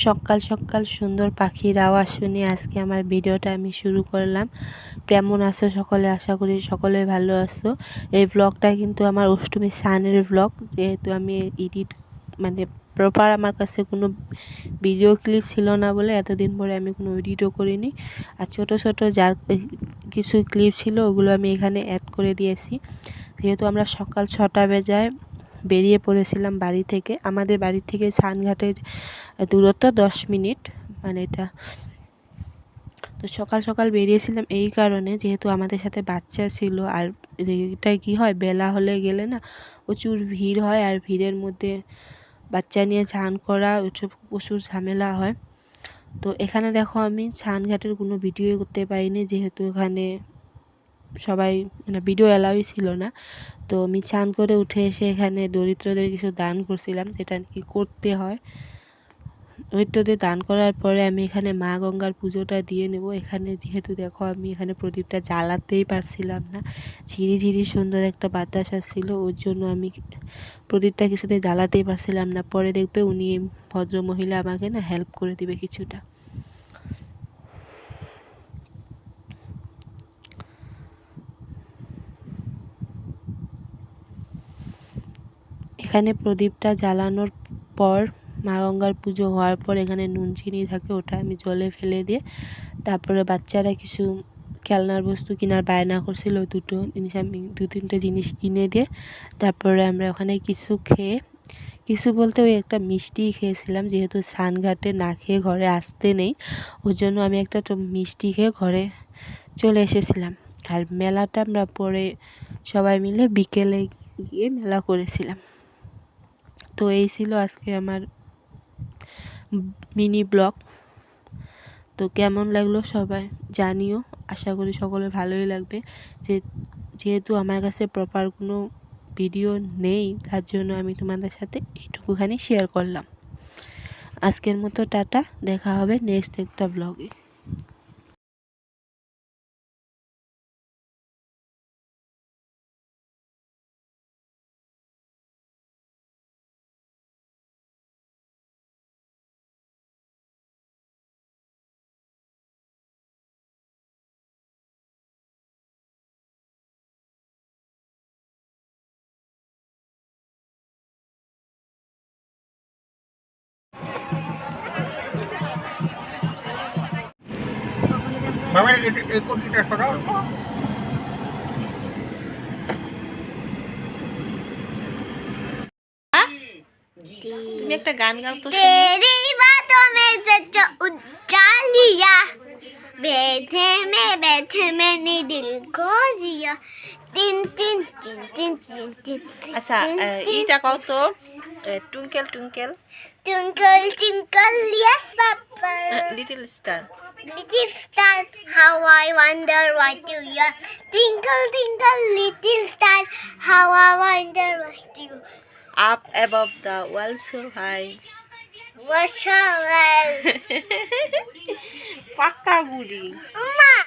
সকাল সকাল সুন্দর পাখির আওয়াজ শুনে আজকে আমার ভিডিওটা আমি শুরু করলাম। কেমন আছো সকলে? আশা করি সকলে ভালো আছো। এই ব্লগটা কিন্তু আমার অষ্টমী সানের ব্লগ, যেহেতু আমি এডিট প্রপার আমার কাছে কোনো ভিডিও ক্লিপ ছিল না বলে এতদিন পরে আমি কোনো এডিটও করিনি। আর ছোট ছোট যার কিছু ক্লিপ ছিল ওগুলো আমি এখানে অ্যাড করে দিয়েছি। যেহেতু আমরা সকাল 6টা বেজায় বেরিয়ে পড়েছিলাম বাড়ি থেকে। আমাদের বাড়ি থেকে সানঘাটের দূরত্ব 10 মিনিট, এটা তো সকাল সকাল বেরিয়েছিলাম এই কারণে, যেহেতু আমাদের সাথে বাচ্চা ছিল। আর এটা কি হয়, বেলা হলে গেলে না প্রচুর ভিড় হয়, আর ভিড়ের মধ্যে বাচ্চা নিয়ে স্নান করা প্রচুর ঝামেলা হয়। তো এখানে দেখো আমি সানঘাটের কোনো ভিডিও করতে পারিনি, যেহেতু এখানে সবাই ভিডিও অ্যালাউই ছিল না। তো আমি স্নান করে উঠে এসে এখানে দরিদ্রদের কিছু দান করছিলাম, যেটা কি করতে হয়। দরিদ্রদের দান করার পরে আমি এখানে মা গঙ্গার পুজোটা দিয়ে নেব। এখানে যেহেতু দেখো আমি এখানে প্রদীপটা জ্বালাতেই পারছিলাম না, ঝিরি সুন্দর একটা বাতাস আসছিল, ওর জন্য আমি প্রদীপটা কিছুতে জ্বালাতেই পারছিলাম না। পরে দেখবে উনি ভদ্র মহিলা আমাকে হেল্প করে দিবে কিছুটা। এখানে প্রদীপটা জ্বালানোর পর মা গঙ্গার পুজো হওয়ার পর এখানে নুন চিনি থাকে, ওটা আমি জলে ফেলে দিয়ে তারপরে বাচ্চারা কিছু খেলনার বস্তু কেনার বায়না করছিল, আমি 2-3টে জিনিস কিনে দিয়ে তারপরে আমরা ওখানে কিছু বলতে ওই একটা মিষ্টি খেয়েছিলাম। যেহেতু সানঘাটে না খেয়ে ঘরে আসতে নেই, ওর জন্য আমি একটা মিষ্টি খেয়ে ঘরে চলে এসেছিলাম। আর মেলাটা আমরা পরে সবাই মিলে বিকেলে গিয়ে মেলা করেছিলাম। তো এই ছিল আজকে আমার মিনি ব্লগ। তো কেমন লাগলো সবাই জানিও, আশা করি সকলে ভালোই লাগবে। যেহেতু আমার কাছে প্রপার কোনো ভিডিও নেই, তার জন্য আমি তোমাদের সাথে এইটুকুখানি শেয়ার করলাম। আজকের মতো টাটা, দেখা হবে নেক্সট একটা ব্লগে। তুমি একটা গান গাও তো। तेरी बातों में जो उजा लिया, बैठे मैंने दिल को जिया, তিন তিন তিন তিন তিন তিন। আচ্ছা, এইটা কও তো, twinkle twinkle Twinkle yes papa, little star, little star, how I wonder what you are. Twinkle little star, how I wonder what you up above the world so high. was. Well, পাক্কা বুড়ি।